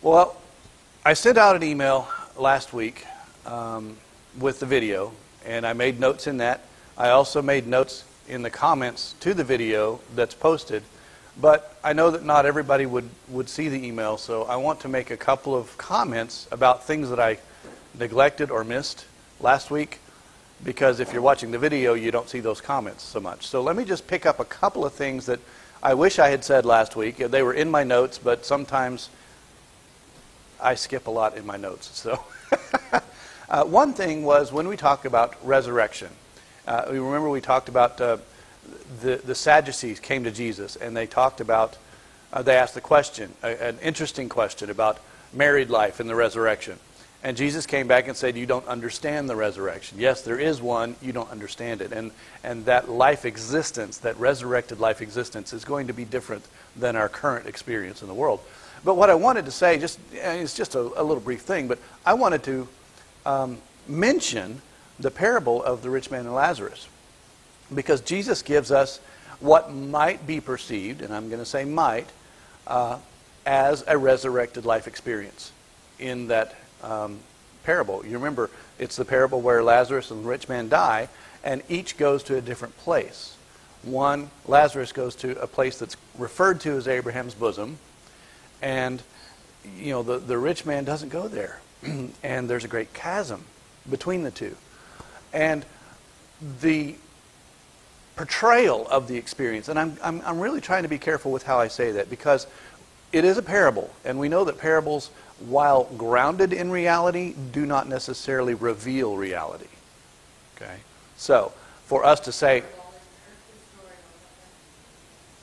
Well, I sent out an email last week with the video, and I made notes in that. I also made notes in the comments to the video that's posted, but I know that not everybody would see the email, so I want to make a couple of comments about things that I neglected or missed last week, because if you're watching the video, you don't see those comments so much. So let me just pick up a couple of things that I wish I had said last week. They were in my notes, but sometimes I skip a lot in my notes. So one thing was when we talk about resurrection. Remember we talked about the Sadducees came to Jesus, and they talked about, they asked the question, an interesting question about married life and the resurrection. And Jesus came back and said, you don't understand the resurrection. Yes, there is one, you don't understand it. And that life existence, that resurrected life existence, is going to be different than our current experience in the world. But what I wanted to say, it's just a little brief thing, but I wanted to mention the parable of the rich man and Lazarus. Because Jesus gives us what might be perceived, and I'm going to say might, as a resurrected life experience in that parable. You remember, it's the parable where Lazarus and the rich man die, and each goes to a different place. One, Lazarus goes to a place that's referred to as Abraham's bosom, and the rich man doesn't go there. And there's a great chasm between the two. And the portrayal of the experience, and I'm really trying to be careful with how I say that, because it is a parable, and we know that parables, while grounded in reality, do not necessarily reveal reality. Okay? So, for us to say,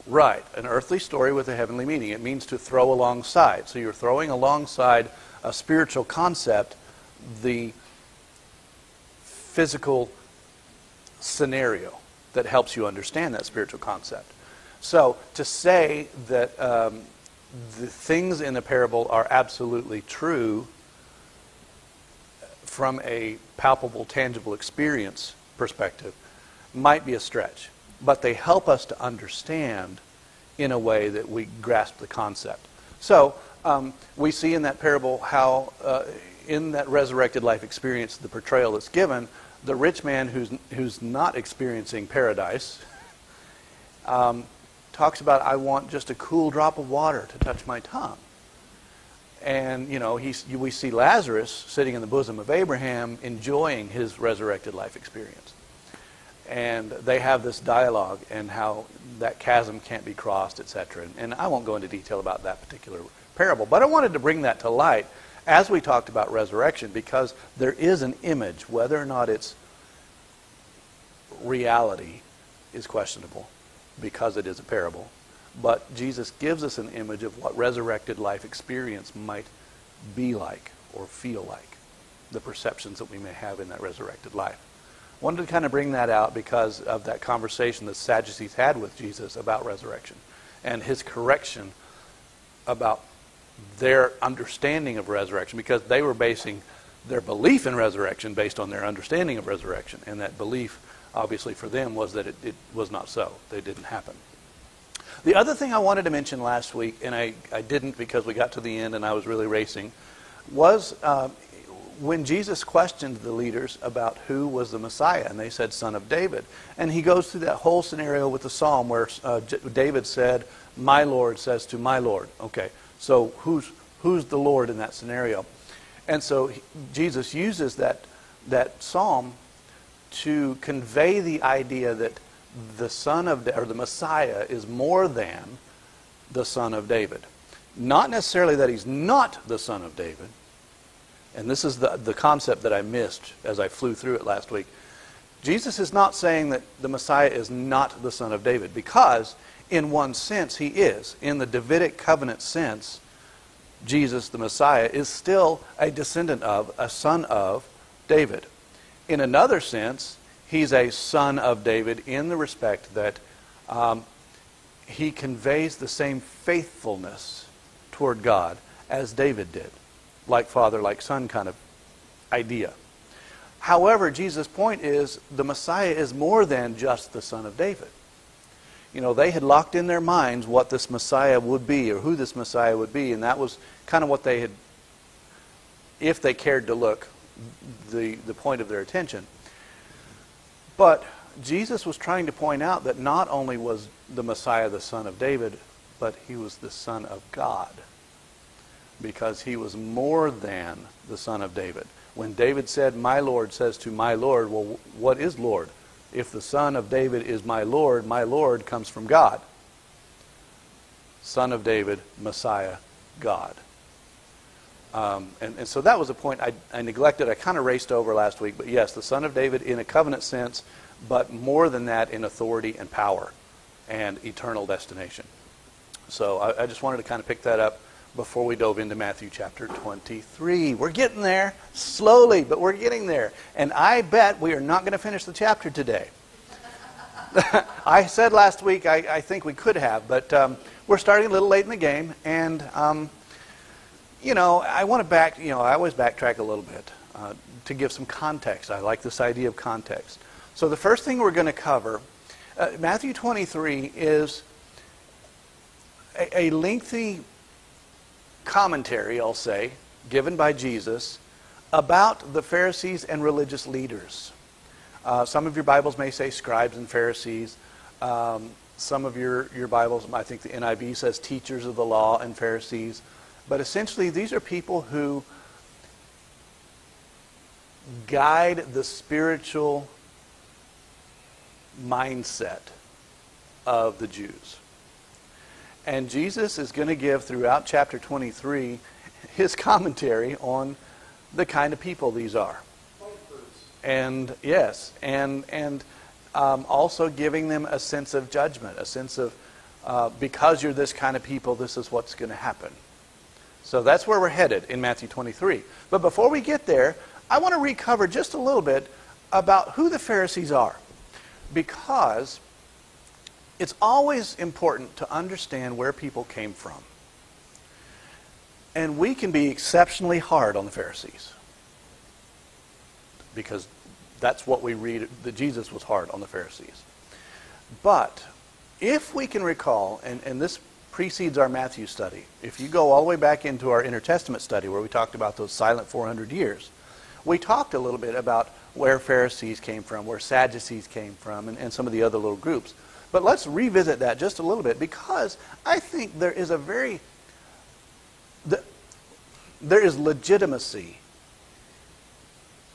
right, an earthly story with a heavenly meaning. It means to throw alongside. So you're throwing alongside a spiritual concept the physical scenario that helps you understand that spiritual concept. So to say that the things in the parable are absolutely true from a palpable, tangible experience perspective might be a stretch. But they help us to understand in a way that we grasp the concept. So we see in that parable how in that resurrected life experience, the portrayal that's given, the rich man who's not experiencing paradise talks about, I want just a cool drop of water to touch my tongue. And we see Lazarus sitting in the bosom of Abraham enjoying his resurrected life experience. And they have this dialogue and how that chasm can't be crossed, etc. And I won't go into detail about that particular parable, but I wanted to bring that to light as we talked about resurrection, because there is an image. Whether or not it's reality is questionable, because it is a parable. But Jesus gives us an image of what resurrected life experience might be like or feel like, the perceptions that we may have in that resurrected life. Wanted to kind of bring that out because of that conversation the Sadducees had with Jesus about resurrection and his correction about their understanding of resurrection, because they were basing their belief in resurrection based on their understanding of resurrection, and that belief obviously for them was that it was not so. It didn't happen. The other thing I wanted to mention last week, and I didn't because we got to the end and I was really racing, was when Jesus questioned the leaders about who was the Messiah, and they said, Son of David. And he goes through that whole scenario with the psalm where David said, my Lord says to my Lord. Okay, so who's the Lord in that scenario? And so Jesus uses that psalm to convey the idea that the Son of, or the Messiah is more than the Son of David. Not necessarily that he's not the Son of David. And this is the concept that I missed as I flew through it last week. Jesus is not saying that the Messiah is not the Son of David, because in one sense he is. In the Davidic covenant sense, Jesus, the Messiah, is still a descendant of, a son of David. In another sense, he's a son of David in the respect that he conveys the same faithfulness toward God as David did. Like father, like son kind of idea. However, Jesus' point is the Messiah is more than just the son of David. they had locked in their minds what this Messiah would be, or who this Messiah would be, and that was kind of what they had, if they cared to look, the point of their attention. But Jesus was trying to point out that not only was the Messiah the Son of David, but he was the Son of God, because he was more than the Son of David. When David said, "My Lord says to my Lord," well, what is Lord? If the Son of David is my Lord comes from God. Son of David, Messiah, God. And so that was a point I neglected. I kind of raced over last week. But yes, the Son of David in a covenant sense, but more than that in authority and power and eternal destination. So I just wanted to kind of pick that up before we dove into Matthew chapter 23. We're getting there, slowly, but we're getting there. And I bet we are not going to finish the chapter today. I said last week I think we could have, but we're starting a little late in the game. And, I want to I always backtrack a little bit to give some context. I like this idea of context. So the first thing we're going to cover, Matthew 23 is a lengthy commentary, I'll say, given by Jesus about the Pharisees and religious leaders. Some of your Bibles may say scribes and Pharisees. Some of your Bibles, I think the NIV says teachers of the law and Pharisees. But essentially, these are people who guide the spiritual mindset of the Jews. And Jesus is going to give throughout chapter 23 his commentary on the kind of people these are. And yes, and also giving them a sense of judgment, a sense of because you're this kind of people, this is what's going to happen. So that's where we're headed in Matthew 23. But before we get there, I want to recover just a little bit about who the Pharisees are, because it's always important to understand where people came from. And we can be exceptionally hard on the Pharisees, because that's what we read, that Jesus was hard on the Pharisees. But if we can recall, and this precedes our Matthew study, if you go all the way back into our Intertestament study where we talked about those silent 400 years, we talked a little bit about where Pharisees came from, where Sadducees came from, and some of the other little groups. But let's revisit that just a little bit, because I think there is there is legitimacy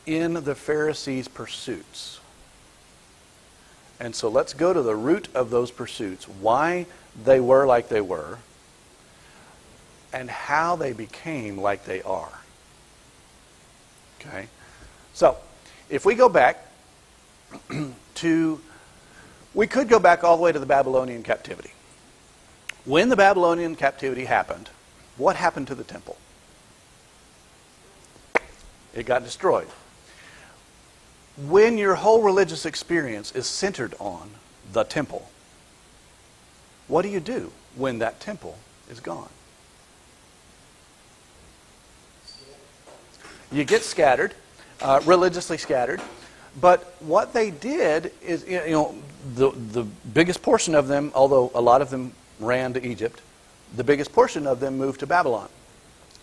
in the Pharisees' pursuits. And so let's go to the root of those pursuits, why they were like they were, and how they became like they are. Okay? So, if we go back we could go back all the way to the Babylonian captivity. When the Babylonian captivity happened, what happened to the temple? It got destroyed. When your whole religious experience is centered on the temple, what do you do when that temple is gone? You get scattered, religiously scattered. But what they did is, the biggest portion of them, although a lot of them ran to Egypt, the biggest portion of them moved to Babylon.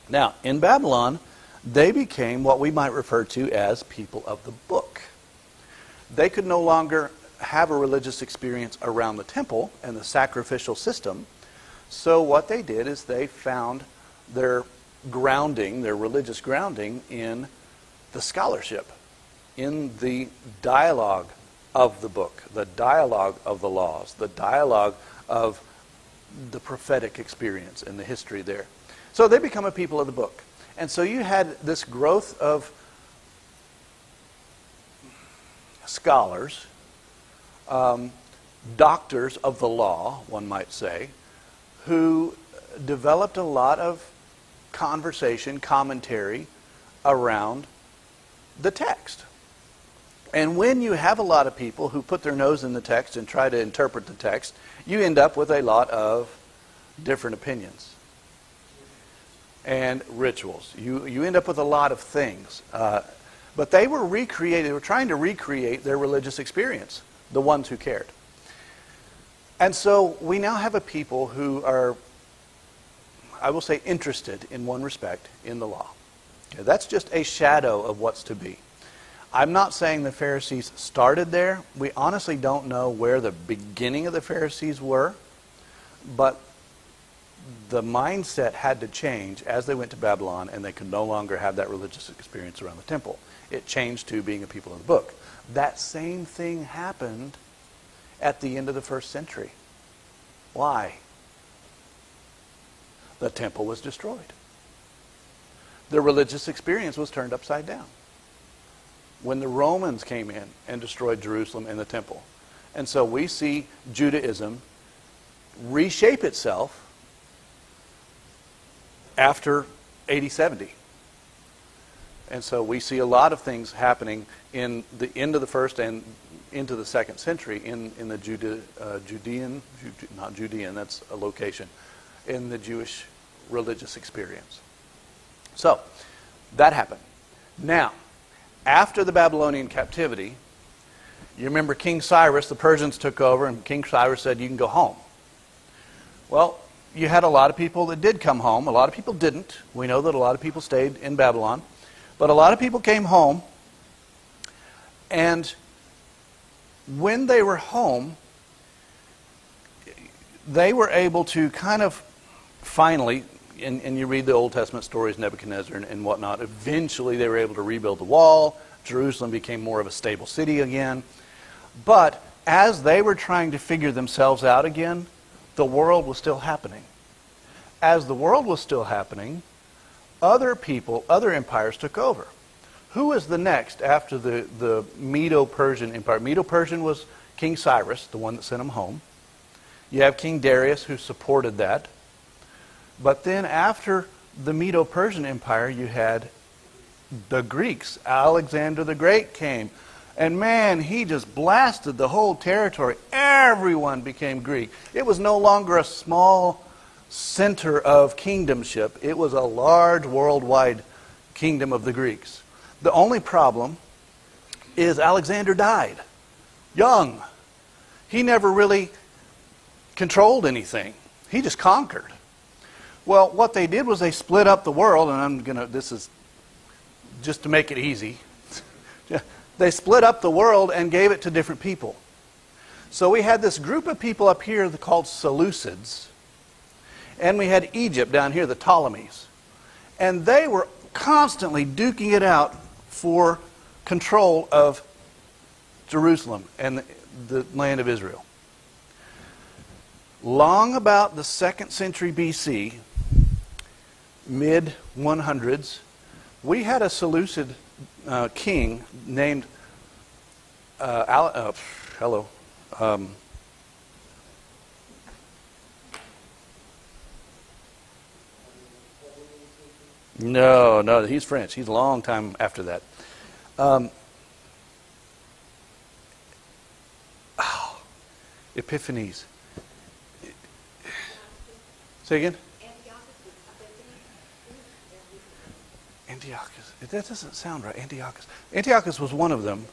Now, in Babylon, they became what we might refer to as people of the book. They could no longer have a religious experience around the temple and the sacrificial system. So what they did is they found their grounding, their religious grounding, in the scholarship, in the dialogue of the book, the dialogue of the laws, the dialogue of the prophetic experience and the history there. So they become a people of the book. And so you had this growth of scholars, doctors of the law, one might say, who developed a lot of conversation, commentary around the text. And when you have a lot of people who put their nose in the text and try to interpret the text, you end up with a lot of different opinions and rituals. You end up with a lot of things. But they were trying to recreate their religious experience, the ones who cared. And so we now have a people who are, I will say, interested in one respect in the law. Okay, that's just a shadow of what's to be. I'm not saying the Pharisees started there. We honestly don't know where the beginning of the Pharisees were, but the mindset had to change as they went to Babylon, and they could no longer have that religious experience around the temple. It changed to being a people of the book. That same thing happened at the end of the first century. Why? The temple was destroyed. The religious experience was turned upside down when the Romans came in and destroyed Jerusalem and the temple. And so we see Judaism reshape itself after AD 70. And so we see a lot of things happening in the end of the first and into the second century in the not Judean, that's a location, in the Jewish religious experience. So, that happened. Now, after the Babylonian captivity, you remember King Cyrus, the Persians took over, and King Cyrus said, you can go home. Well, you had a lot of people that did come home. A lot of people didn't. We know that a lot of people stayed in Babylon. But a lot of people came home, and when they were home, they were able to kind of finally, and you read the Old Testament stories, Nebuchadnezzar and whatnot, eventually they were able to rebuild the wall. Jerusalem became more of a stable city again. But as they were trying to figure themselves out again, the world was still happening. As the world was still happening, other people, other empires took over. Who was the next after the Medo-Persian Empire? Medo-Persian was King Cyrus, the one that sent them home. You have King Darius, who supported that. But then after the Medo-Persian Empire, you had the Greeks. Alexander the Great came. And man, he just blasted the whole territory. Everyone became Greek. It was no longer a small center of kingdomship. It was a large worldwide kingdom of the Greeks. The only problem is Alexander died young. He never really controlled anything. He just conquered. Well, what they did was they split up the world, and this is just to make it easy. They split up the world and gave it to different people. So we had this group of people up here called Seleucids, and we had Egypt down here, the Ptolemies. And they were constantly duking it out for control of Jerusalem and the land of Israel. Long about the 2nd century BC, mid-100s, we had a Seleucid king named No, he's French. He's a long time after that. Epiphanes. Say again? Antiochus. That doesn't sound right. Antiochus. Antiochus was one of them.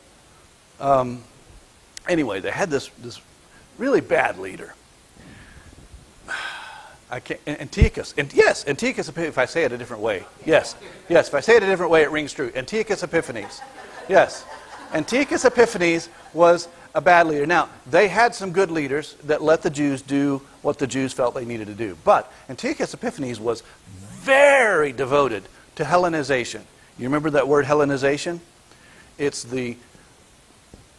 Anyway, they had this really bad leader. Antiochus. Yes, Antiochus Epiphanes, if I say it a different way. Yes, if I say it a different way, it rings true. Antiochus Epiphanes. Yes. Antiochus Epiphanes was a bad leader. Now, they had some good leaders that let the Jews do what the Jews felt they needed to do. But Antiochus Epiphanes was very devoted to Hellenization. You remember that word Hellenization? It's the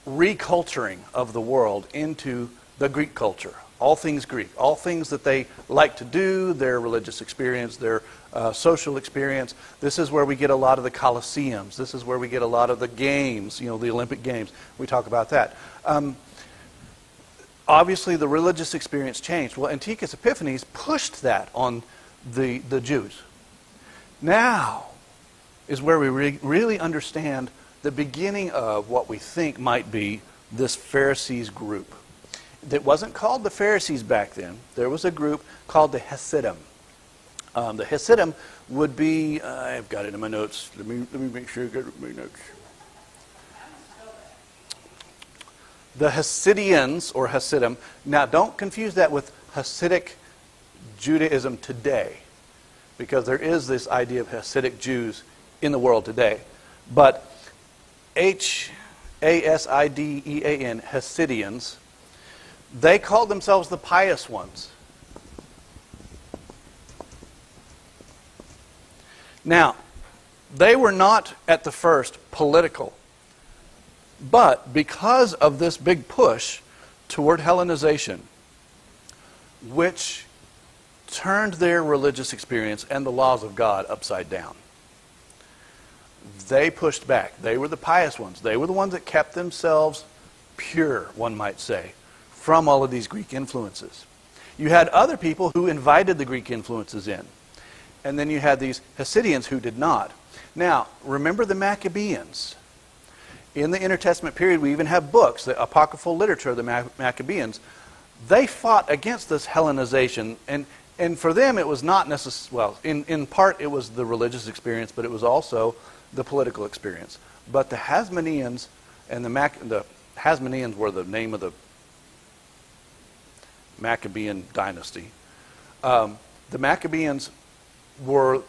reculturing of the world into the Greek culture. All things Greek. All things that they like to do, their religious experience, their social experience. This is where we get a lot of the Colosseums. This is where we get a lot of the games, the Olympic Games. We talk about that. Obviously, the religious experience changed. Well, Antiochus Epiphanes pushed that on the Jews. Now is where we really understand the beginning of what we think might be this Pharisees group. It wasn't called the Pharisees back then. There was a group called the Hasidim. The Hasidim would be, I've got it in my notes. Let me make sure I got my notes. The Hasidians, or Hasidim, now don't confuse that with Hasidic Judaism today, because there is this idea of Hasidic Jews in the world today. But Hasidean, Hasidians, they called themselves the pious ones. Now, they were not at the first political, but because of this big push toward Hellenization, which turned their religious experience and the laws of God upside down, they pushed back. They were the pious ones. They were the ones that kept themselves pure, one might say, from all of these Greek influences. You had other people who invited the Greek influences in. And then you had these Hasidians who did not. Now, remember the Maccabees. In the Intertestament period, we even have books, the apocryphal literature of the Maccabees. They fought against this Hellenization. And for them, it was not necessarily, well, in part it was the religious experience, but it was also the political experience. But the Hasmoneans and the Hasmoneans were the name of the Maccabean dynasty. The Maccabees were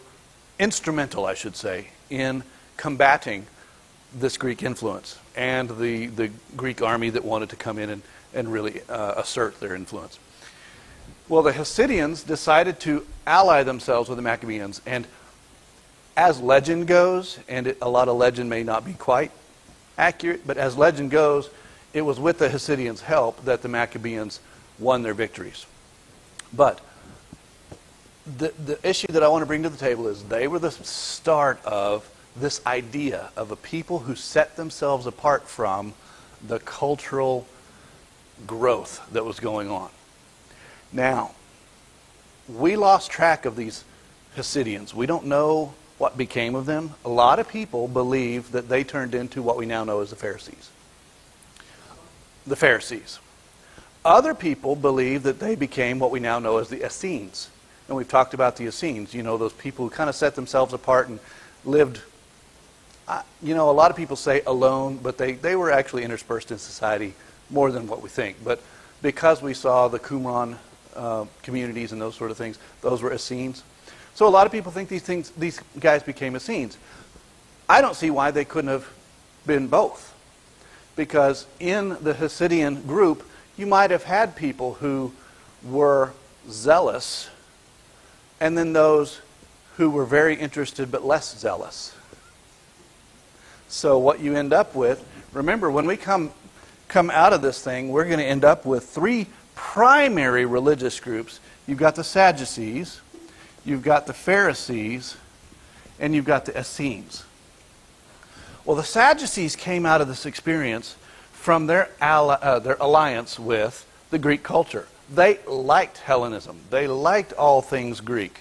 instrumental, I should say, in combating this Greek influence and the Greek army that wanted to come in and really assert their influence. Well, the Hasidians decided to ally themselves with the Maccabees, and as legend goes, and a lot of legend may not be quite accurate, but as legend goes, it was with the Hasidians' help that the Maccabees won their victories. But the issue that I want to bring to the table is they were the start of this idea of a people who set themselves apart from the cultural growth that was going on. Now, we lost track of these Hasidians. We don't know what became of them. A lot of people believe that they turned into what we now know as the Pharisees. The Pharisees. Other people believe that they became what we now know as the Essenes. And we've talked about the Essenes, those people who kind of set themselves apart and lived, a lot of people say alone, but they were actually interspersed in society more than what we think. But because we saw the Qumran communities and those sort of things, those were Essenes. So a lot of people think these guys became Essenes. I don't see why they couldn't have been both. Because in the Hasidian group, you might have had people who were zealous, and then those who were very interested but less zealous. So what you end up with, remember, when we come out of this thing, we're going to end up with three primary religious groups. You've got the Sadducees, you've got the Pharisees, and you've got the Essenes. Well, the Sadducees came out of this experience from their alliance with the Greek culture. They liked Hellenism. They liked all things Greek.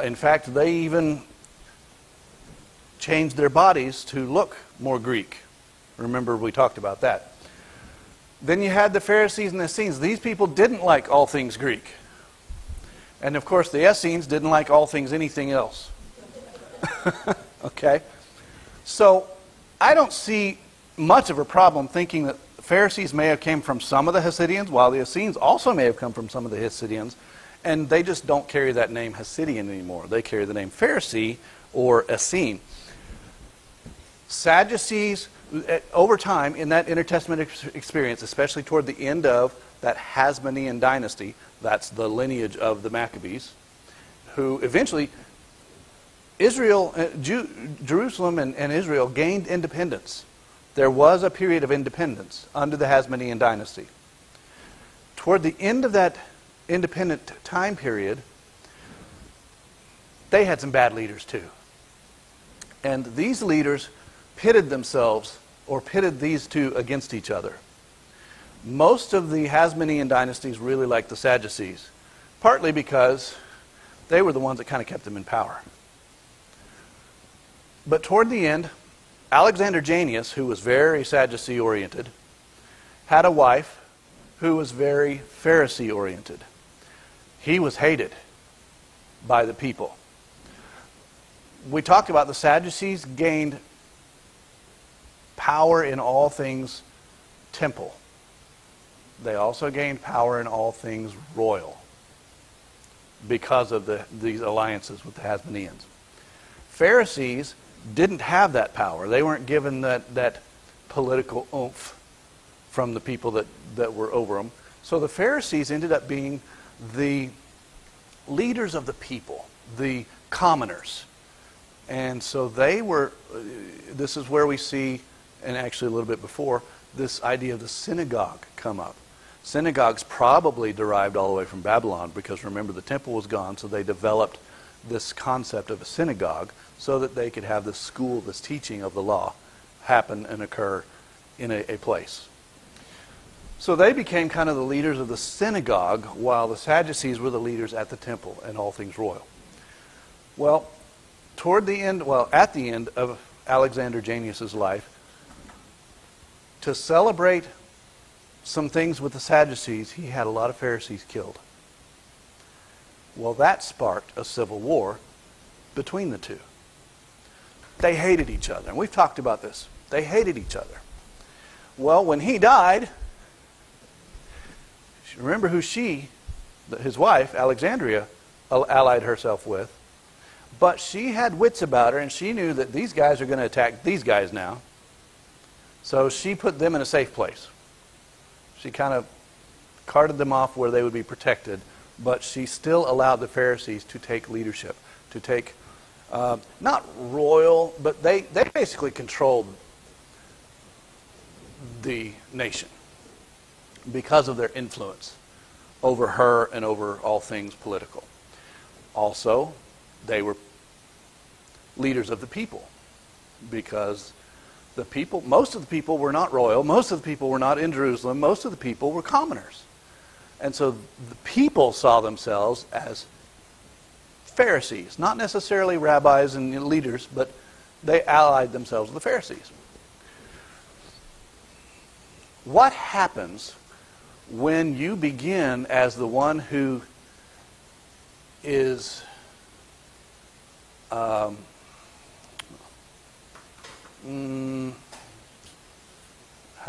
In fact, they even changed their bodies to look more Greek. Remember, we talked about that. Then you had the Pharisees and the Essenes. These people didn't like all things Greek. And of course, the Essenes didn't like all things anything else. Okay? So, I don't see much of a problem thinking that the Pharisees may have come from some of the Hasidians, while the Essenes also may have come from some of the Hasidians, and they just don't carry that name Hasidian anymore. They carry the name Pharisee or Essene. Sadducees, over time, in that intertestament experience, especially toward the end of that Hasmonean dynasty, that's the lineage of the Maccabees, who eventually, Jerusalem and Israel gained independence. There was a period of independence under the Hasmonean dynasty. Toward the end of that independent time period, they had some bad leaders too. And these leaders pitted themselves, or pitted these two against each other. Most of the Hasmonean dynasties really liked the Sadducees, partly because they were the ones that kind of kept them in power. But toward the end, Alexander Jannaeus, who was very Sadducee-oriented, had a wife who was very Pharisee-oriented. He was hated by the people. We talked about the Sadducees gained power in all things temple. they also gained power in all things royal because of these alliances with the Hasmoneans. Pharisees didn't have that power. They weren't given that political oomph from the people that were over them. So the Pharisees ended up being the leaders of the people, the commoners. And so they were, this is where we see, and actually a little bit before, this idea of the synagogue come up. Synagogues probably derived all the way from Babylon, because remember, the temple was gone, so they developed this concept of a synagogue so that they could have this school, this teaching of the law happen and occur in a place. So they became kind of the leaders of the synagogue, while the Sadducees were the leaders at the temple and all things royal. Well, at the end of Alexander Janneus's life, to celebrate some things with the Sadducees, he had a lot of Pharisees killed. Well, that sparked a civil war between the two. They hated each other, and we've talked about this. They hated each other. Well, when he died, remember who his wife, Alexandria, allied herself with. But she had wits about her, and she knew that these guys are going to attack these guys now. So she put them in a safe place. She kind of carted them off where they would be protected, but she still allowed the Pharisees to take leadership, to take, not royal, but they basically controlled the nation because of their influence over her and over all things political. Also, they were leaders of the people, because most of the people were not royal, most of the people were not in Jerusalem, most of the people were commoners. And so the people saw themselves as Pharisees, not necessarily rabbis and leaders, but they allied themselves with the Pharisees. What happens when you begin as the one who is how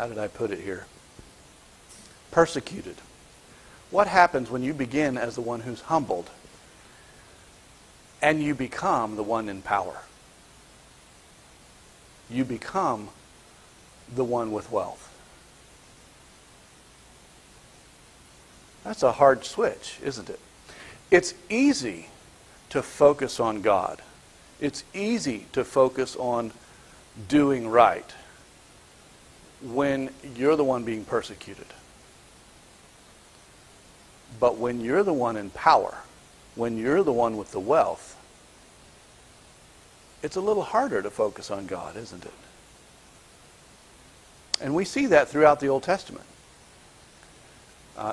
did I put it here? Persecuted. What happens when you begin as the one who's humbled and you become the one in power? You become the one with wealth. That's a hard switch, isn't it? It's easy to focus on God. It's easy to focus on doing right when you're the one being persecuted. But when you're the one in power, when you're the one with the wealth, it's a little harder to focus on God, isn't it? And we see that throughout the Old Testament.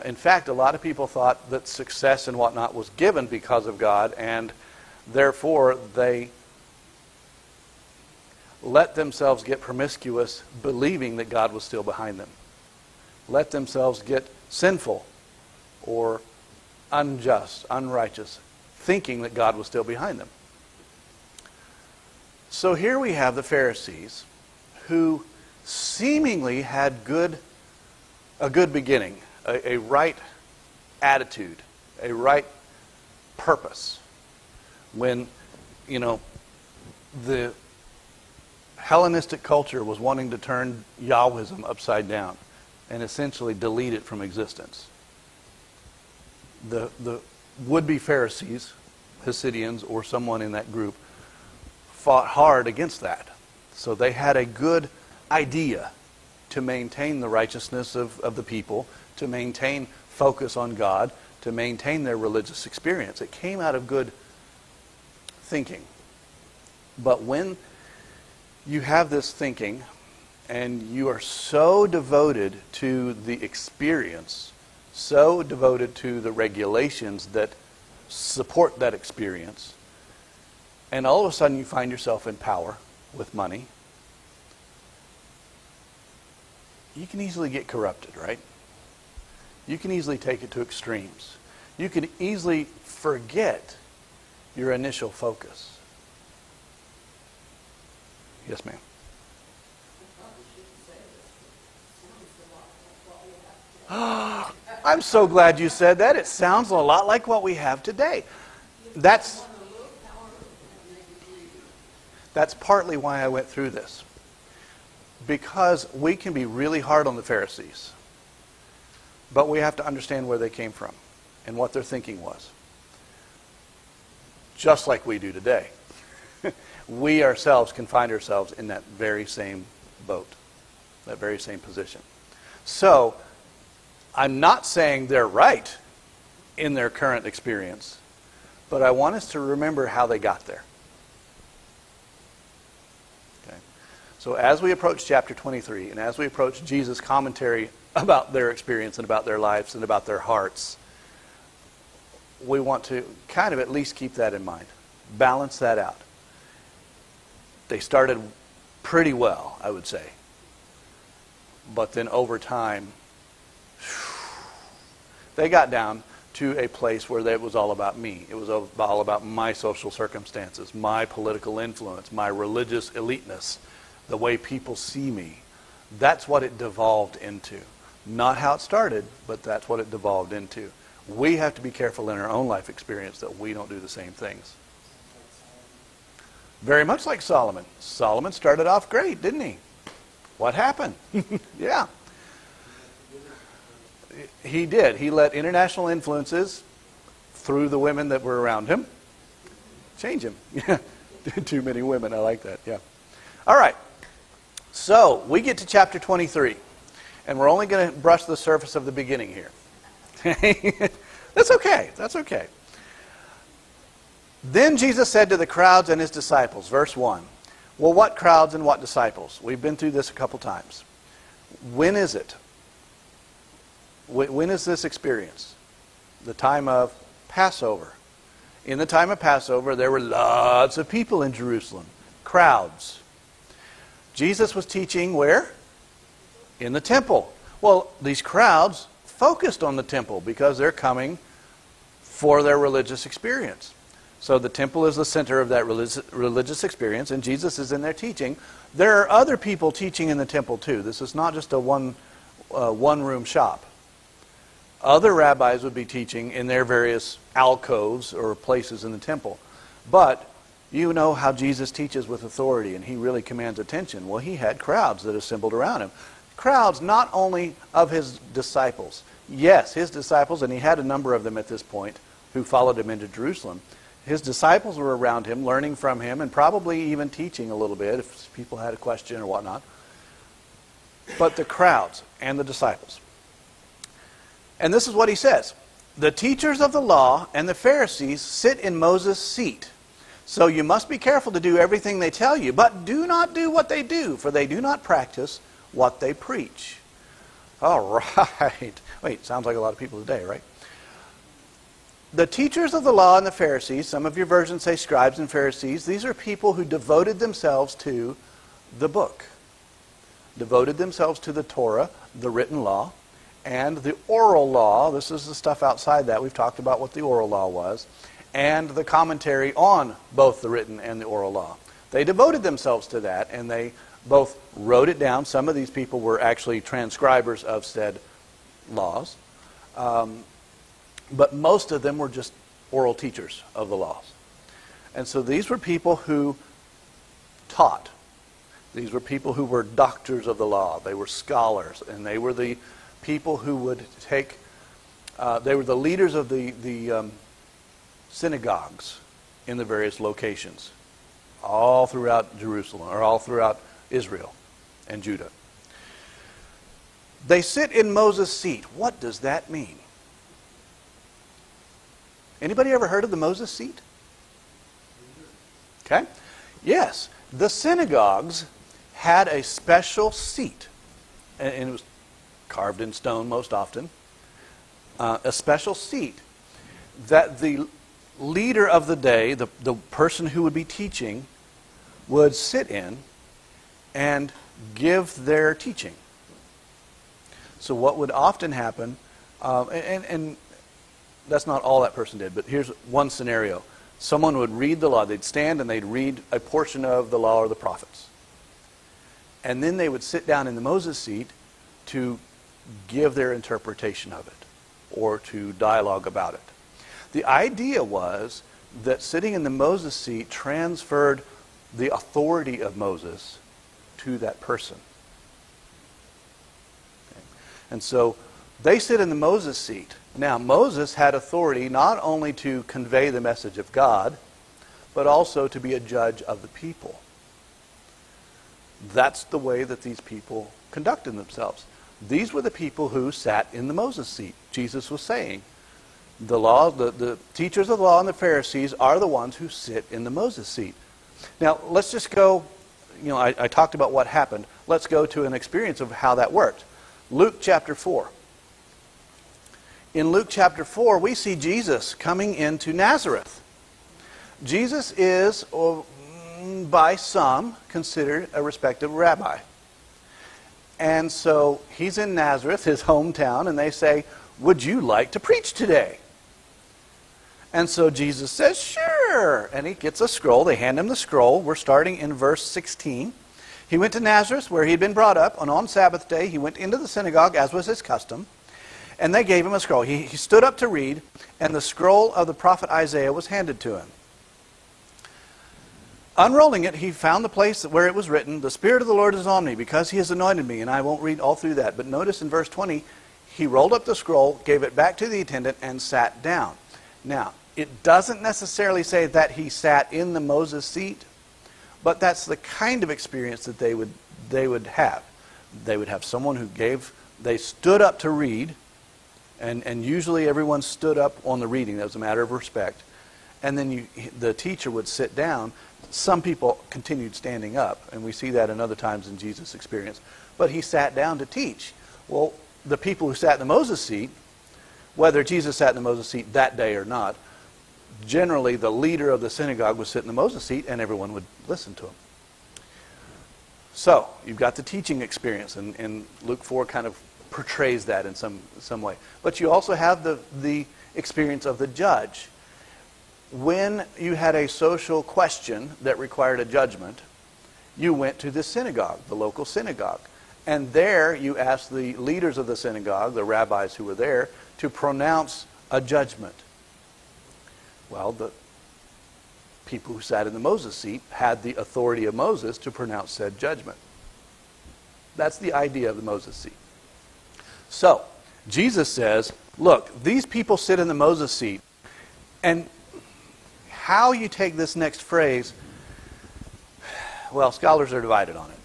In fact, a lot of people thought that success and whatnot was given because of God, and therefore they let themselves get promiscuous, believing that God was still behind them. Let themselves get sinful or unjust, unrighteous, thinking that God was still behind them. So here we have the Pharisees, who seemingly had a good beginning, a right attitude, a right purpose. When, the Hellenistic culture was wanting to turn Yahwism upside down and essentially delete it from existence. The would-be Pharisees, Hasidians, or someone in that group fought hard against that. So they had a good idea to maintain the righteousness of the people, to maintain focus on God, to maintain their religious experience. It came out of good thinking. But when you have this thinking and you are so devoted to the experience, so devoted to the regulations that support that experience, and all of a sudden you find yourself in power with money, you can easily get corrupted, right? You can easily take it to extremes. You can easily forget your initial focus. Yes, ma'am. I'm so glad you said that. It sounds a lot like what we have today. That's partly why I went through this. Because we can be really hard on the Pharisees. But we have to understand where they came from and what their thinking was. Just like we do today. We ourselves can find ourselves in that very same boat, that very same position. So, I'm not saying they're right in their current experience, but I want us to remember how they got there. Okay. So as we approach chapter 23, and as we approach Jesus' commentary about their experience and about their lives and about their hearts, we want to kind of at least keep that in mind. Balance that out. They started pretty well, I would say. But then over time, they got down to a place where it was all about me. It was all about my social circumstances, my political influence, my religious eliteness, the way people see me. That's what it devolved into. Not how it started, but that's what it devolved into. We have to be careful in our own life experience that we don't do the same things. Very much like Solomon. Solomon started off great, didn't he? What happened? Yeah. He did. He let international influences through the women that were around him change him. Yeah. Too many women. I like that. Yeah. All right. So we get to chapter 23. And we're only going to brush the surface of the beginning here. That's okay. That's okay. Then Jesus said to the crowds and his disciples, verse 1. Well, what crowds and what disciples? We've been through this a couple times. When is it? When is this experience? The time of Passover. In the time of Passover, there were lots of people in Jerusalem. Crowds. Jesus was teaching where? In the temple. Well, these crowds focused on the temple because they're coming for their religious experience. So the temple is the center of that religious experience, and Jesus is in there teaching. There are other people teaching in the temple too. This is not just a one-room shop. Other rabbis would be teaching in their various alcoves or places in the temple. But you know how Jesus teaches with authority, and he really commands attention. Well, he had crowds that assembled around him. Crowds not only of his disciples. Yes, his disciples, and he had a number of them at this point who followed him into Jerusalem. His disciples were around him, learning from him, and probably even teaching a little bit if people had a question or whatnot. But the crowds and the disciples. And this is what he says. The teachers of the law and the Pharisees sit in Moses' seat. So you must be careful to do everything they tell you, but do not do what they do, for they do not practice what they preach. All right. Wait, sounds like a lot of people today, right? The teachers of the law and the Pharisees, some of your versions say scribes and Pharisees, these are people who devoted themselves to the book. Devoted themselves to the Torah, the written law, and the oral law. This is the stuff outside that. We've talked about what the oral law was. And the commentary on both the written and the oral law. They devoted themselves to that, and they both wrote it down. Some of these people were actually transcribers of said laws. But most of them were just oral teachers of the laws. And so these were people who taught. These were people who were doctors of the law. They were scholars, and they were the people who would take, they were the leaders of the synagogues in the various locations, all throughout Jerusalem, or all throughout Israel and Judah. They sit in Moses' seat. What does that mean? Anybody ever heard of the Moses seat? Okay. Yes. The synagogues had a special seat, and it was carved in stone most often, a special seat that the leader of the day, the person who would be teaching, would sit in and give their teaching. So what would often happen, and that's not all that person did, but here's one scenario. Someone would read the law. They'd stand and they'd read a portion of the law or the prophets. And then they would sit down in the Moses seat to give their interpretation of it or to dialogue about it. The idea was that sitting in the Moses seat transferred the authority of Moses to that person. Okay. And so they sit in the Moses seat. Now, Moses had authority not only to convey the message of God, but also to be a judge of the people. That's the way that these people conducted themselves. These were the people who sat in the Moses seat. Jesus was saying, the teachers of the law and the Pharisees are the ones who sit in the Moses seat. Now, let's just go, I talked about what happened. Let's go to an experience of how that worked. Luke chapter 4. In Luke chapter 4, we see Jesus coming into Nazareth. Jesus is, by some, considered a respected rabbi. And so he's in Nazareth, his hometown, and they say, "Would you like to preach today?" And so Jesus says, "Sure." And he gets a scroll. They hand him the scroll. We're starting in verse 16. He went to Nazareth, where he had been brought up, and on Sabbath day he went into the synagogue, as was his custom. And they gave him a scroll. He stood up to read, and the scroll of the prophet Isaiah was handed to him. Unrolling it, he found the place where it was written, "The Spirit of the Lord is on me, because he has anointed me." And I won't read all through that. But notice in verse 20, he rolled up the scroll, gave it back to the attendant, and sat down. Now, it doesn't necessarily say that he sat in the Moses seat, but that's the kind of experience that they would have. They would have someone who they stood up to read, and usually everyone stood up on the reading. That was a matter of respect. And then the teacher would sit down. Some people continued standing up, and we see that in other times in Jesus' experience. But he sat down to teach. Well, the people who sat in the Moses seat, whether Jesus sat in the Moses seat that day or not, generally the leader of the synagogue would sit in the Moses seat, and everyone would listen to him. So, you've got the teaching experience, and Luke 4 kind of portrays that in some way. But you also have the experience of the judge. When you had a social question that required a judgment, you went to the synagogue, the local synagogue. And there you asked the leaders of the synagogue, the rabbis who were there, to pronounce a judgment. Well, the people who sat in the Moses seat had the authority of Moses to pronounce said judgment. That's the idea of the Moses seat. So, Jesus says, look, these people sit in the Moses seat, and how you take this next phrase, well, scholars are divided on it.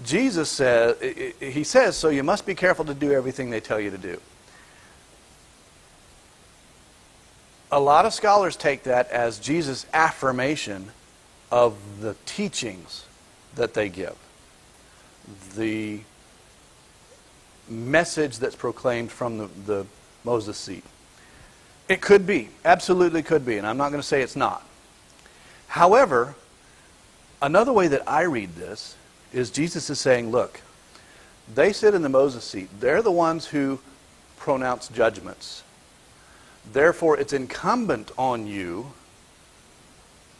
Jesus says, he says, so you must be careful to do everything they tell you to do. A lot of scholars take that as Jesus' affirmation of the teachings that they give. The message that's proclaimed from the Moses seat. It could be, absolutely could be, and I'm not going to say it's not. However, another way that I read this is Jesus is saying, look, they sit in the Moses seat. They're the ones who pronounce judgments. Therefore, it's incumbent on you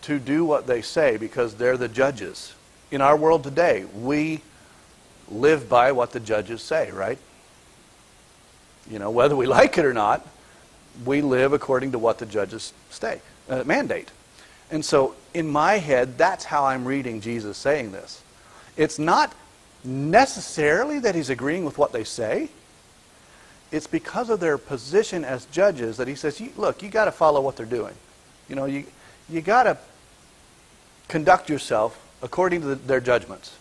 to do what they say because they're the judges. In our world today, we live by what the judges say, right? You know, whether we like it or not, we live according to what the judges mandate. And so, in my head, that's how I'm reading Jesus saying this. It's not necessarily that he's agreeing with what they say. It's because of their position as judges that he says, look, you got to follow what they're doing. You know, you got to conduct yourself according to their judgments.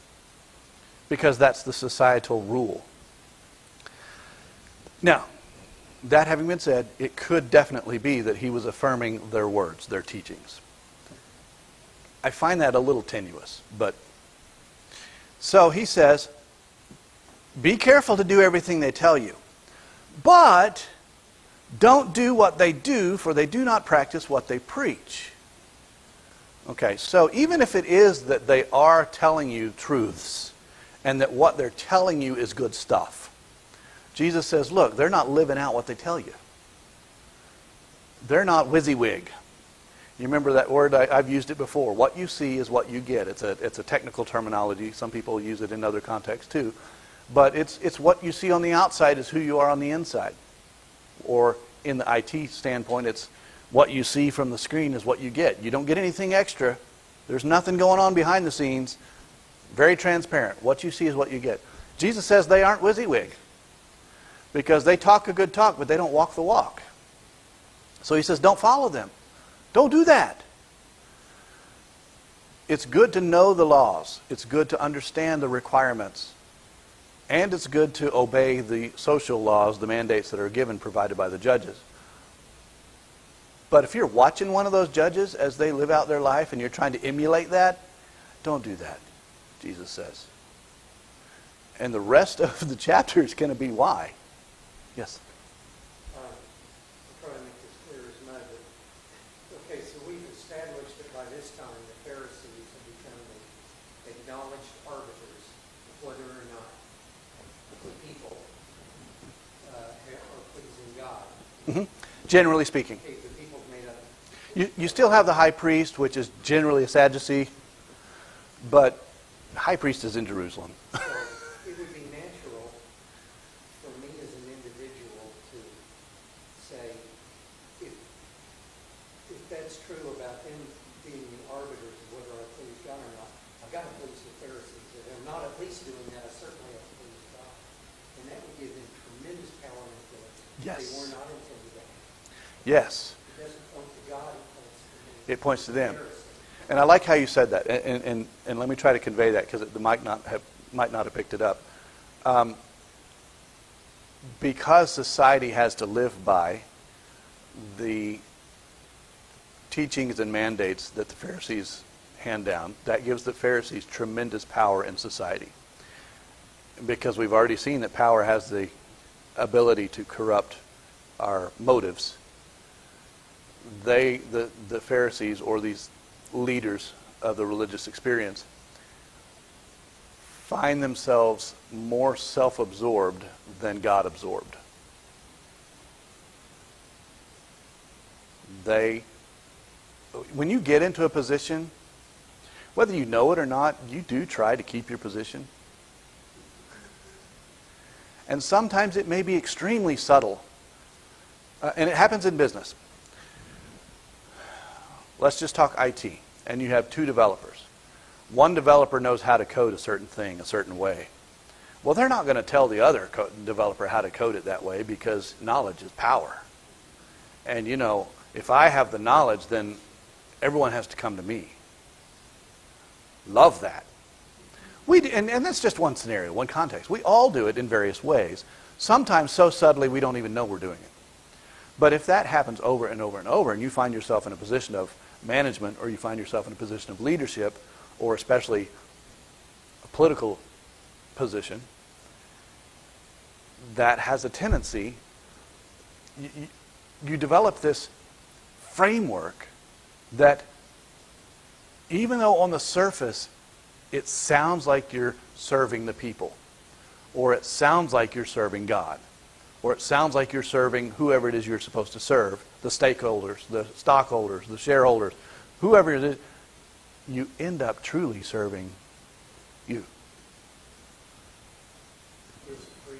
Because that's the societal rule. Now, that having been said, it could definitely be that he was affirming their words, their teachings. I find that a little tenuous, but... So he says, be careful to do everything they tell you. But don't do what they do, for they do not practice what they preach. Okay, so even if it is that they are telling you truths, and that what they're telling you is good stuff, Jesus says, look, they're not living out what they tell you. They're not WYSIWYG. You remember that word? I've used it before. What you see is what you get. It's a technical terminology. Some people use it in other contexts too. But it's what you see on the outside is who you are on the inside. Or in the IT standpoint, it's what you see from the screen is what you get. You don't get anything extra. There's nothing going on behind the scenes. Very transparent. What you see is what you get. Jesus says they aren't WYSIWYG because they talk a good talk, but they don't walk the walk. So he says, don't follow them. Don't do that. It's good to know the laws. It's good to understand the requirements. And it's good to obey the social laws, the mandates that are given, provided by the judges. But if you're watching one of those judges as they live out their life and you're trying to emulate that, don't do that, Jesus says. And the rest of the chapter is going to be why. Yes? I'll try to make this clear as mud. Okay, so we've established that by this time the Pharisees have become the acknowledged arbiters of whether or not the people are pleasing God. Mm-hmm. Generally speaking. Okay, the people made up. You still have the high priest, which is generally a Sadducee, but the high priest is in Jerusalem. So it would be natural for me as an individual to say, if that's true about them being the arbiters of whether I please God or not, I've got to please the Pharisees. If they're not at least doing that, I certainly have to please God. And that would give them tremendous power and influence. Yes. They were not intimidated. Yes. It doesn't point to God, It points to them. And I like how you said that. And let me try to convey that because it might not have picked it up. Because society has to live by the teachings and mandates that the Pharisees hand down, that gives the Pharisees tremendous power in society. Because we've already seen that power has the ability to corrupt our motives. The Pharisees, or these leaders of the religious experience, find themselves more self-absorbed than God-absorbed. When you get into a position, whether you know it or not, you do try to keep your position. And sometimes it may be extremely subtle. And it happens in business. Let's just talk IT. And you have two developers. One developer knows how to code a certain thing a certain way. Well, they're not going to tell the other developer how to code it that way because knowledge is power. And, if I have the knowledge, then everyone has to come to me. Love that. And that's just one scenario, one context. We all do it in various ways. Sometimes so subtly we don't even know we're doing it. But if that happens over and over and over, and you find yourself in a position of management, or you find yourself in a position of leadership, or especially a political position, that has a tendency, you develop this framework that even though on the surface it sounds like you're serving the people, or it sounds like you're serving God, or it sounds like you're serving whoever it is you're supposed to serve, the stakeholders, the stockholders, the shareholders, whoever it is, you end up truly serving you. There's a phrase,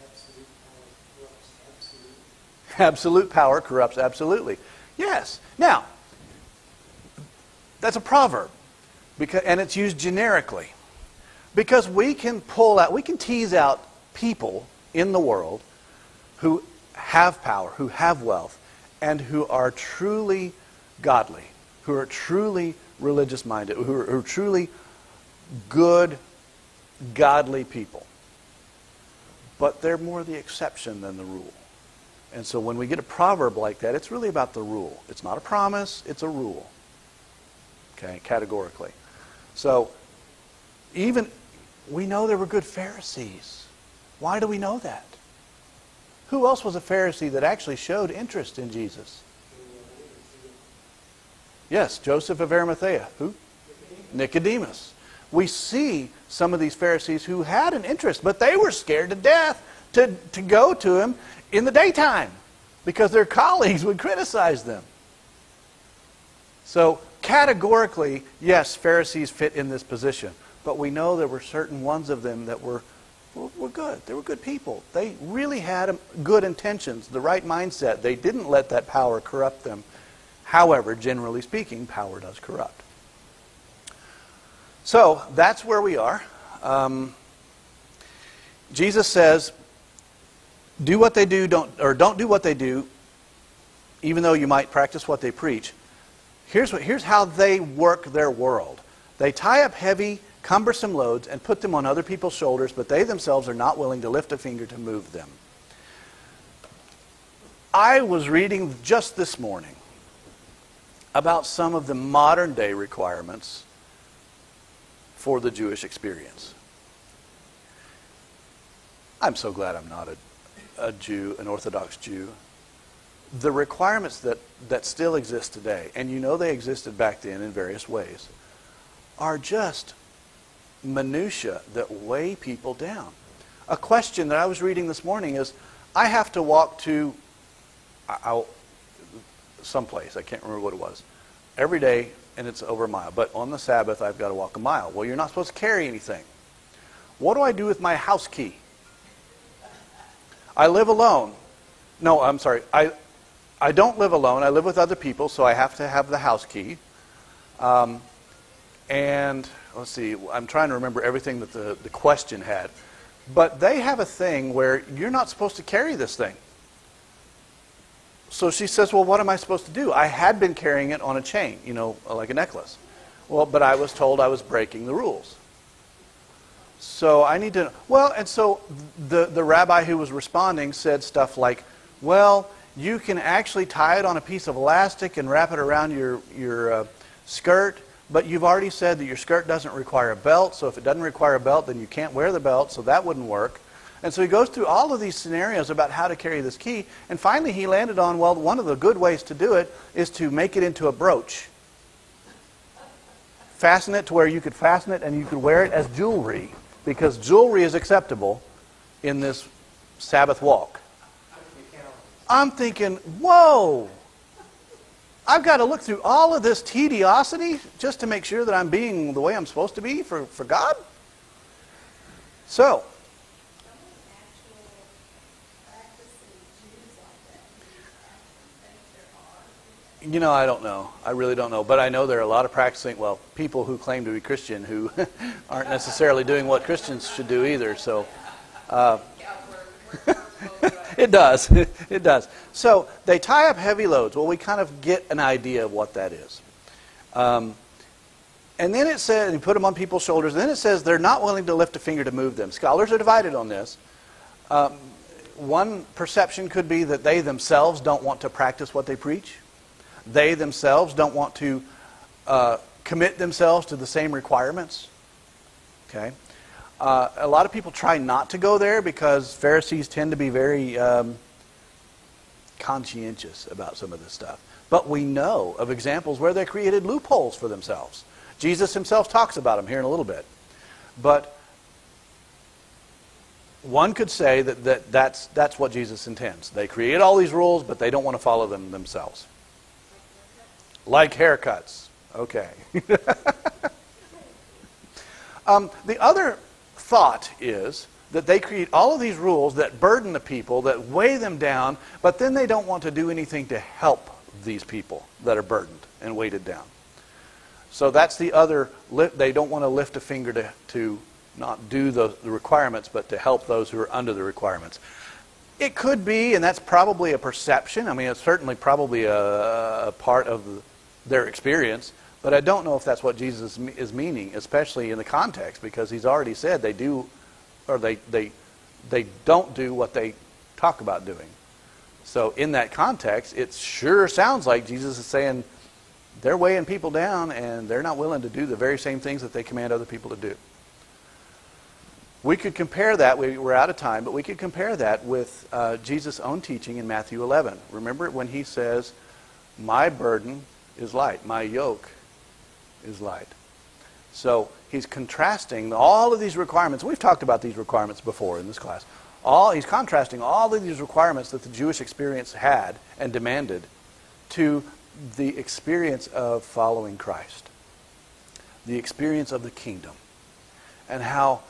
absolute power corrupts absolutely. Absolute power corrupts absolutely. Yes. Now, that's a proverb, and it's used generically. Because we can tease out people in the world who have power, who have wealth, and who are truly godly, who are truly religious-minded, who are truly good, godly people. But they're more the exception than the rule. And so when we get a proverb like that, it's really about the rule. It's not a promise, it's a rule. Okay, categorically. So, we know there were good Pharisees. Why do we know that? Who else was a Pharisee that actually showed interest in Jesus? Yes, Joseph of Arimathea. Who? Nicodemus. We see some of these Pharisees who had an interest, but they were scared to death to go to him in the daytime because their colleagues would criticize them. So, categorically, yes, Pharisees fit in this position. But we know there were certain ones of them that were were good. They were good people. They really had good intentions, the right mindset. They didn't let that power corrupt them. However, generally speaking, power does corrupt. So that's where we are. Jesus says, do what they do, don't do what they do, even though you might practice what they preach. Here's how they work their world. They tie up heavy, cumbersome loads and put them on other people's shoulders, but they themselves are not willing to lift a finger to move them. I was reading just this morning about some of the modern day requirements for the Jewish experience. I'm so glad I'm not a Jew, an Orthodox Jew. The requirements that still exist today, and you know they existed back then in various ways, are just minutia that weigh people down. A question that I was reading this morning is, I have to walk to someplace, I can't remember what it was, every day, and it's over a mile. But on the Sabbath, I've got to walk a mile. Well, you're not supposed to carry anything. What do I do with my house key? I live alone. No, I'm sorry. I don't live alone. I live with other people, so I have to have the house key. And let's see, I'm trying to remember everything that the question had. But they have a thing where you're not supposed to carry this thing. So she says, well, what am I supposed to do? I had been carrying it on a chain, like a necklace. Well, but I was told I was breaking the rules. So I need to, and so the rabbi who was responding said stuff like, well, you can actually tie it on a piece of elastic and wrap it around your skirt, but you've already said that your skirt doesn't require a belt, so if it doesn't require a belt, then you can't wear the belt, so that wouldn't work. And so he goes through all of these scenarios about how to carry this key, and finally he landed on, well, one of the good ways to do it is to make it into a brooch. Fasten it to where you could fasten it and you could wear it as jewelry, because jewelry is acceptable in this Sabbath walk. I'm thinking, whoa! I've got to look through all of this tediosity just to make sure that I'm being the way I'm supposed to be for God? So, I don't know. I really don't know. But I know there are a lot of people who claim to be Christian who aren't necessarily doing what Christians should do either. So, it does. It does. So they tie up heavy loads. Well, we kind of get an idea of what that is. And then it says, you put them on people's shoulders, and then it says they're not willing to lift a finger to move them. Scholars are divided on this. One perception could be that they themselves don't want to practice what they preach. They themselves don't want to commit themselves to the same requirements. Okay? A lot of people try not to go there because Pharisees tend to be very conscientious about some of this stuff. But we know of examples where they created loopholes for themselves. Jesus himself talks about them here in a little bit. But one could say that's what Jesus intends. They create all these rules, but they don't want to follow them themselves. Like haircuts. Okay. The other thought is that they create all of these rules that burden the people, that weigh them down, but then they don't want to do anything to help these people that are burdened and weighted down. So that's the other, they don't want to lift a finger to not do the requirements, but to help those who are under the requirements. It could be, and that's probably a perception. I mean, it's certainly probably a part of their experience, but I don't know if that's what Jesus is meaning, especially in the context, because he's already said they do, or they don't do what they talk about doing. So in that context, it sure sounds like Jesus is saying they're weighing people down and they're not willing to do the very same things that they command other people to do. We could compare that, we're out of time, but we could compare that with Jesus' own teaching in Matthew 11. Remember when he says, my burden is light, my yoke is light. So he's contrasting all of these requirements. We've talked about these requirements before in this class. He's contrasting all of these requirements that the Jewish experience had and demanded to the experience of following Christ, the experience of the kingdom, and how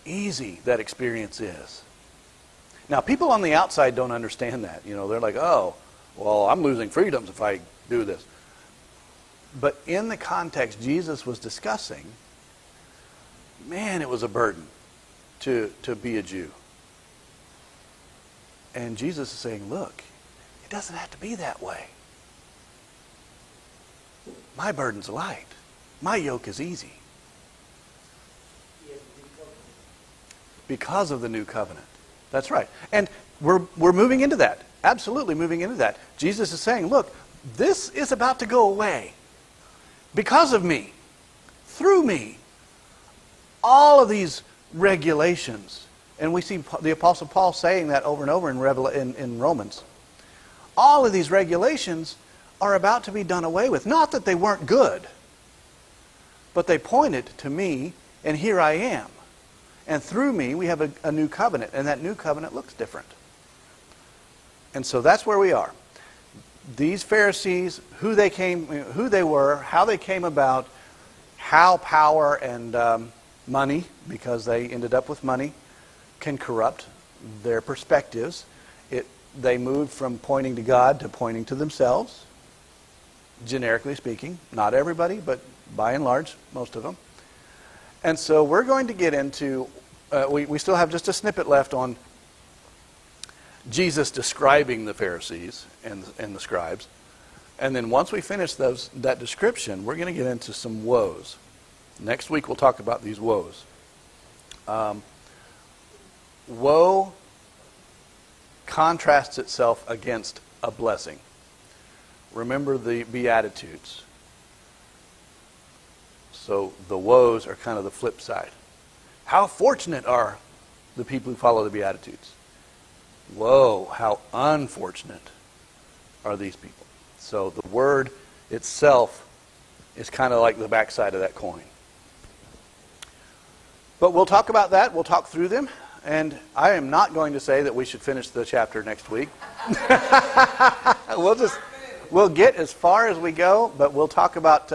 easy that experience is. Now, people on the outside don't understand that. You know, they're like, oh, well, I'm losing freedoms if I do this. But in the context Jesus was discussing, man, it was a burden to be a Jew. And Jesus is saying, look, it doesn't have to be that way. My burden's light. My yoke is easy. Because of the new covenant. That's right. And we're moving into that. Absolutely moving into that. Jesus is saying, look, this is about to go away. Because of me. Through me. All of these regulations. And we see the Apostle Paul saying that over and over in Romans. All of these regulations are about to be done away with. Not that they weren't good. But they pointed to me, and here I am. And through me, we have a new covenant. And that new covenant looks different. And so that's where we are. These Pharisees, who they were, how they came about, how power and money, because they ended up with money, can corrupt their perspectives. They moved from pointing to God to pointing to themselves, generically speaking. Not everybody, but by and large, most of them. And so we're going to get into, we still have just a snippet left on Jesus describing the Pharisees and the scribes. And then once we finish that description, we're going to get into some woes. Next week we'll talk about these woes. Woe contrasts itself against a blessing. Remember the Beatitudes. So the woes are kind of the flip side. How fortunate are the people who follow the Beatitudes? Woe, how unfortunate are these people. So the word itself is kind of like the backside of that coin. But we'll talk about that. We'll talk through them. And I am not going to say that we should finish the chapter next week. We'll get as far as we go, but we'll talk about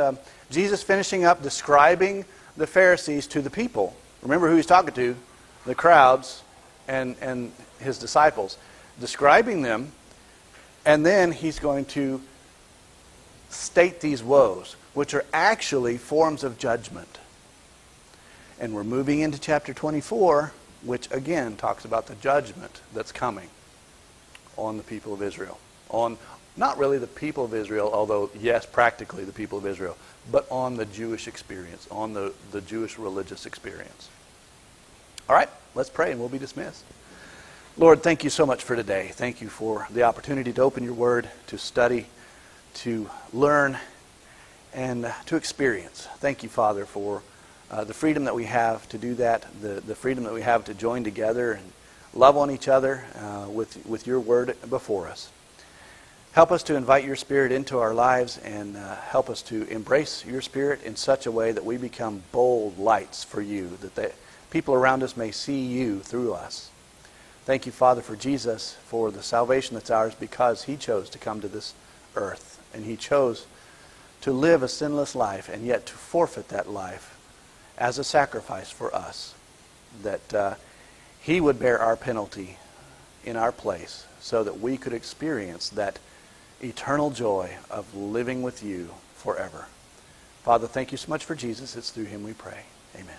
Jesus finishing up describing the Pharisees to the people. Remember who he's talking to? The crowds and his disciples. Describing them, and then he's going to state these woes, which are actually forms of judgment. And we're moving into chapter 24, which again talks about the judgment that's coming on the people of Israel. On not really the people of Israel, although yes, practically the people of Israel, but on the Jewish experience, on the Jewish religious experience. All right, let's pray and we'll be dismissed. Lord, thank you so much for today. Thank you for the opportunity to open your word, to study, to learn, and to experience. Thank you, Father, for the freedom that we have to do that, the freedom that we have to join together and love on each other with your word before us. Help us to invite your Spirit into our lives and help us to embrace your Spirit in such a way that we become bold lights for you, that the people around us may see you through us. Thank you, Father, for Jesus, for the salvation that's ours because he chose to come to this earth and he chose to live a sinless life and yet to forfeit that life as a sacrifice for us, that he would bear our penalty in our place so that we could experience that eternal joy of living with you forever. Father, thank you so much for Jesus. It's through him we pray. Amen.